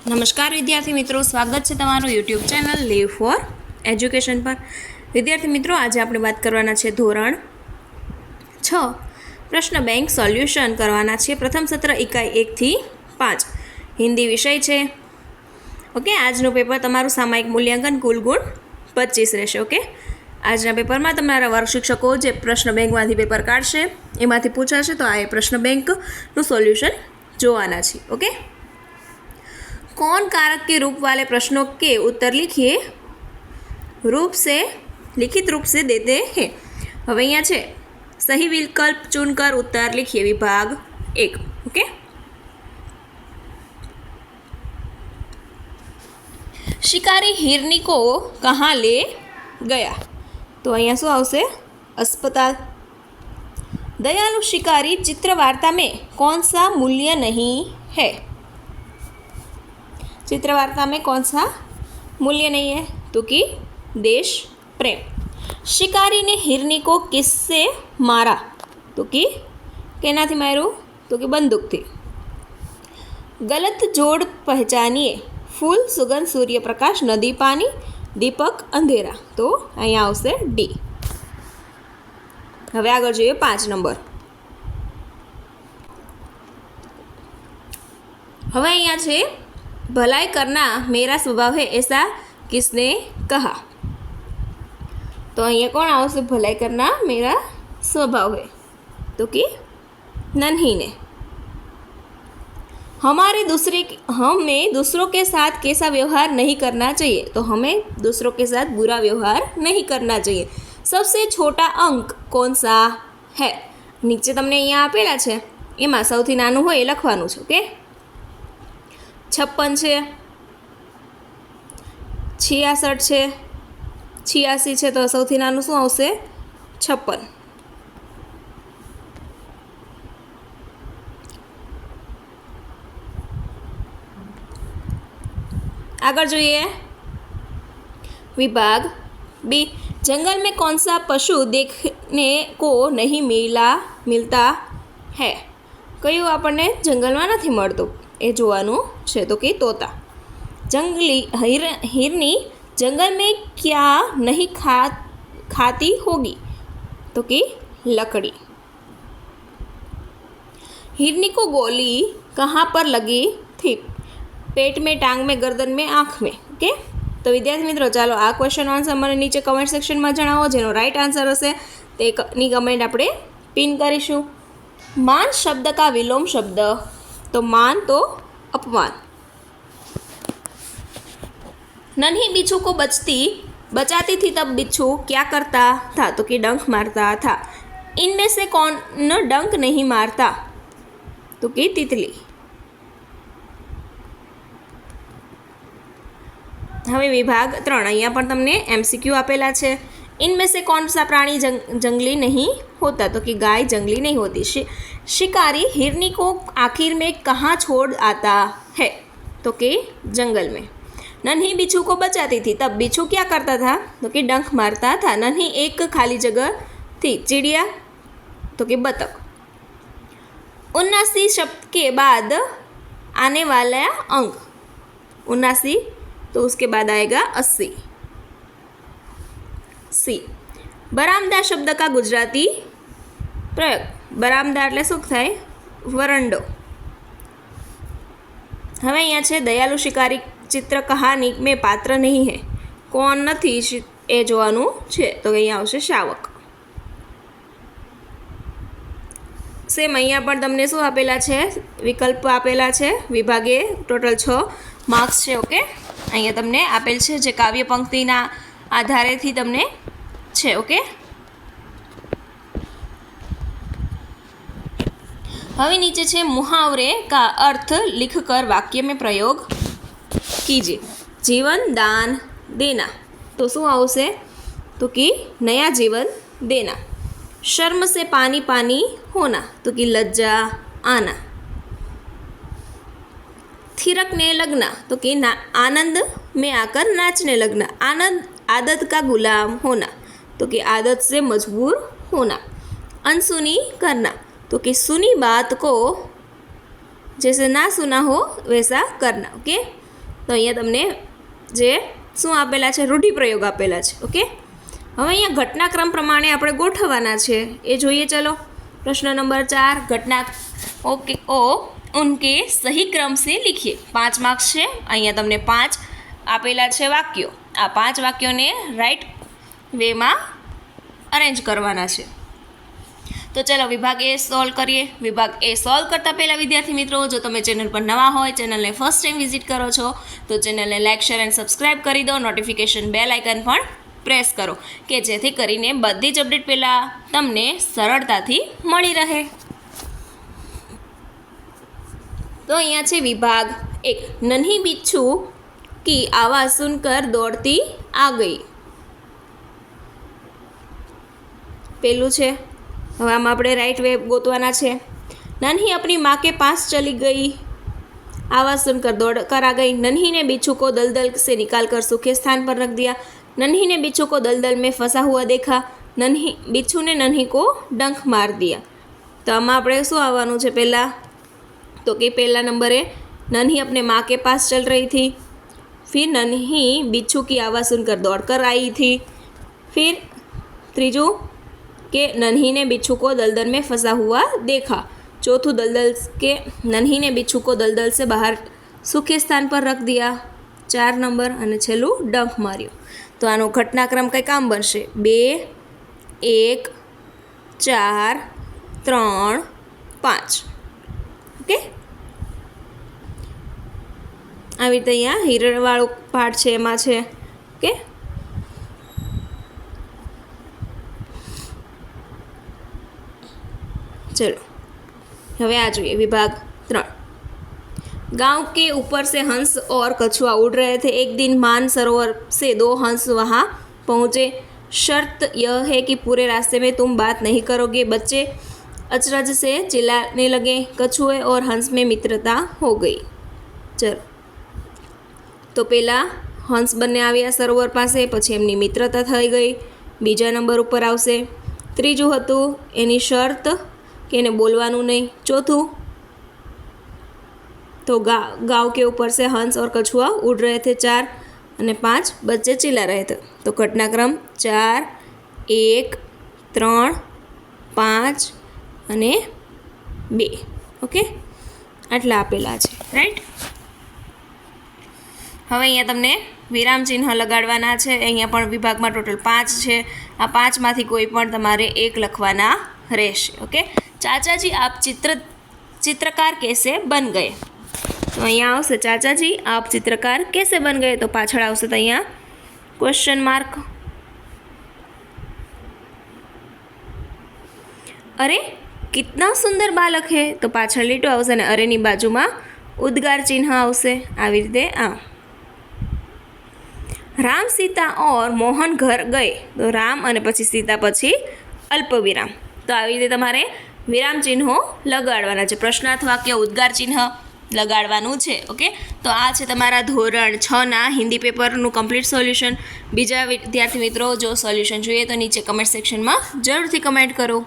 નમસ્કાર વિદ્યાર્થી મિત્રો, સ્વાગત છે તમારું YouTube channel live for education પર। વિદ્યાર્થી મિત્રો, આજે આપણે વાત કરવાના છે ધોરણ 6 પ્રશ્ન બેંક સોલ્યુશન કરવાના છે। પ્રથમ સત્ર ઇકાઈ 1 થી 5 હિન્દી વિષય છે। ઓકે, આજનું પેપર તમારું સામાયિક મૂલ્યાંકન કુલ ગુણ 25 રહેશે। ઓકે, આજના પેપરમાં તમારા વર્ગ શિક્ષકો જે પ્રશ્ન બેંકમાંથી પેપર કાઢશે એમાંથી પૂછાશે, તો આ પ્રશ્ન બેંકનું સોલ્યુશન જોવાના છે। ઓકે, कौन कारक के रूप वाले प्रश्नों के उत्तर लिखिए रूप से लिखित रूप से देते हैं। હવે અહીંયા છે सही विकल्प चुनकर उत्तर लिखिए विभाग 1। ओके, शिकारी हिरनी को कहाँ ले गया? तो અહીંયા શું આવશે? अस्पताल। दयालु शिकारी चित्र वार्ता में कौन सा मूल्य नहीं है? चित्र वार्ता में कौन सा मूल्य नहीं है? तो कि देश प्रेम। शिकारी ने हिरनी को किससे मारा? तो कि केनाथी मारू? तो कि बंदूक थी। गलत जोड़ पहचानिए फूल सुगंध सूर्य प्रकाश नदी पानी दीपक अंधेरा। तो अहींया आवशे डी। हवे आगळ जोईए 5 नंबर। हवे अहींया छे भलाई करना मेरा स्वभाव है ऐसा किसने कहा? तो अहींया कोण आवशे? भलाई करना मेरा स्वभाव है, तो कि नन्ही ने। हमें दूसरों के साथ कैसा व्यवहार नहीं करना चाहिए? तो हमें दूसरों के साथ बुरा व्यवहार नहीं करना चाहिए। सबसे छोटा अंक कौन सा है? नीचे तमने अहींया आपेला छे एमां सौथी नानुं होय ए लखवानुं छे। ओके, 56 છે, 66 છે, 86 છે, તો સૌથી નાનું શું આવશે? 56। आगे જોઈએ विभाग बी। जंगल में कौन सा पशु देखने को नहीं मिलता है? कયું આપણને જંગલમાં નથી મળતું એ જોવાનું છે? તો કે તોતા। जंगली हिरनी जंगल में क्या नहीं खाती होगी? तो कि लकड़ी। हिरनी को गोली कहाँ पर लगी थी? पेट में, टांग में, गर्दन में, आँख में। ओके, तो विद्यार्थी मित्रों, चलो आ क्वेश्चन आंसर मैंने नीचे कमेंट सेक्शन में जणावो। जेनो राइट आंसर हशे तेनी कमेंट आपणे पिन करीशुं। मान शब्द का विलोम शब्द? तो मान तो अपमान। नन्ही बिच्छू को बचाती थी तब बिच्छू क्या करता था? तो कि डंक मारता था। इनमें से कौन डंक नहीं मारता? तो कि तितली। हवे विभाग 3 अहींया पण तमने एमसीक्यू आपेला छे। इनमें से कौन सा प्राणी जंगली नहीं होता? तो कि गाय जंगली नहीं होती। शिकारी हिरनी को आखिर में कहाँ छोड़ आता है? तो कि जंगल में। नन्ही बिच्छू को बचाती थी तब बिच्छू क्या करता था? तो कि डंक मारता था। नन्ही एक खाली जगह थी। चिड़िया? तो कि बतख। 79 शब्द के बाद आने वाला अंक 79, तो उसके बाद आएगा 80। सी। बरामदा शब्द का गुजराती प्रयोग? बरामदा एटले शुं थाय? वरंडो। हवे अहींया छे दयालु शिकारी चित्र कहानी में पात्र नहीं है। कोण नथी ए जोवानुं छे? तो अहींया आवशे शावक। सेम अहींया पण तमने शुं आपेला छे? विकल्प आपेला छे। विभागे टोटल 6 मार्क्स छे। ओके, अहींया तमने आपेल छे जे काव्य पंक्तिना आधारेथी तमने छे। ओके, हवे नीचे छे मुहावरे का अर्थ लिखकर वाक्य में प्रयोग कीजिए। जीवन दान देना, तो शू आवशे? तो कि नया जीवन देना। शर्म से पानी पानी होना, तो कि लज्जा आना। थिरकने लगना, तो कि आनंद में आकर नाचने लगना। आनंद आदत का गुलाम होना, तो कि आदत से मजबूर होना। अनसुनी करना, तो कि सुनी बात को जैसे ना सुना हो वैसा करना। ओके, તો અહીંયા તમને જે શું આપેલા છે, રૂઢિપ્રયોગ આપેલા છે. ઓકે, હવે અહીંયા ઘટનાક્રમ પ્રમાણે આપણે ગોઠવવાના છે એ જોઈએ. ચલો, પ્રશ્ન નંબર 4, ઘટના ઓકે ઉનકે સહી ક્રમ સે લીખીએ. 5 માર્ક્સ છે. અહીંયા તમને 5 આપેલા છે વાક્યો. આ 5 વાક્યોને રાઈટ વેમાં અરેન્જ કરવાના છે. તો ચાલો વિભાગ એ સોલ્વ કરીએ. વિભાગ એ સોલ્વ કરતાં પહેલાં વિદ્યાર્થી મિત્રો, જો તમે ચેનલ પર નવા હોય, ચેનલને ફર્સ્ટ ટાઈમ વિઝિટ કરો છો, તો ચેનલને લાઇક, શેર એન્ડ સબસ્ક્રાઈબ કરી દો. નોટિફિકેશન બેલ આઇકન પણ પ્રેસ કરો કે જેથી કરીને બધી જ અપડેટ પહેલાં તમને સરળતાથી મળી રહે. તો અહીંયા છે વિભાગ 1, નન્હી બિચ્છુ કી આવાજ સુનકર દોડતી આ ગઈ. પેલું છે, હવે આમાં આપણે રાइट वे ગોતવાના છે. नन्ही अपनी माँ के पास चली गई, आवाज़ सुनकर दौड़ कर आ गई. नन्ही ने बिच्छू को दलदल से निकाल कर सूखे स्थान पर रख दिया. नन्ही ने बिच्छू को दलदल में फंसा हुआ देखा. नन्ही बिच्छू ने नन्ही को डंक मार दिया. तो आમાં આપણે શું આવવાનું છે પહેલાં? तो कि पहला नंबर है, नन्ही अपने माँ के पास चल रही थी. फिर नन्ही बिच्छू की आवाज़ सुनकर दौड़ कर आई थी. फिर तीजू कि नन्ही ने बिच्छू को दलदल में फंसा हुआ देखा. चौथुं, दलदल के नन्ही ने बिच्छू को दलदल से बाहर सूखे स्थान पर रख दिया. 4 नंबर. અને છેલ્લું ડંખ માર્યો. તો આનો ઘટનાક્રમ કંઈ કામ બનશે? 2, 1, 4, 3, 5. ઓકે, આવી રીતે અહીંયા હિરણવાળો પાર્ટ છે એમાં છે. ઓકે, चलो હવે आ જોઈએ विभाग 3. गांव के ऊपर से हंस और कछुआ उड़ रहे थे. एक दिन मान सरोवर से 2 हंस वहाँ पहुँचे. शर्त यह है कि पूरे रास्ते में तुम बात नहीं करोगे. बच्चे अचरज से चिल्लाने लगे. कछुए और हंस में मित्रता हो गई. चलो, तो पहला हंस बने આવ્યા સરોવર પાસે, પછી એમની મિત્રતા થઈ ગઈ. બીજા નંબર ઉપર આવશે. ત્રીજું હતું એની શરત कि इन्हें बोलवानू नहीं. चौथुं, तो गाँव के ऊपर से हंस और कछुआ उड़ रहे थे. 4 અને 5 बच्चे चिल्ला रहे थे. तो घटनाक्रम 4, 1, 3, 5 અને 2. ઓકે, આટલા આપેલા છે. રાઈટ. હવે અહીંયા તમને વિરામ ચિહ્ન લગાડવાના છે. અહીંયા પણ વિભાગમાં ટોટલ 5 છે. આ 5માંથી કોઈ પણ તમારે 1 લખવાના રહેશે. ઓકે, चाचा जी आप चित्रकार कैसे बन गए? तो અહીંયા આવશે चाचा जी आप चित्रकार कैसे बन गए. तो પાછળ આવશે તો અહીંયા ક્વેશ્ચન માર્ક. अरे कितना सुंदर बालक है. तो પાછળ લીટો આવશે અને અરેની બાજુમાં ઉદ્ગાર ચિહ્ન આવશે. આવી રીતે આ राम सीता और मोहन घर गए. तो राम અને પછી સીતા પછી અલ્પ વિરામ. તો આવી રીતે તમારે વિરામ ચિહ્નો લગાડવાના છે. પ્રશ્નાર્થ વાક્ય ઉદ્ગાર ચિહ્ન લગાડવાનું છે. ઓકે, તો આ છે તમારા ધોરણ 6ના હિન્દી પેપરનું કમ્પ્લીટ સોલ્યુશન. બીજા વિદ્યાર્થી મિત્રો જો સોલ્યુશન જોઈએ તો નીચે કમેન્ટ સેક્શનમાં જરૂરથી કમેન્ટ કરો.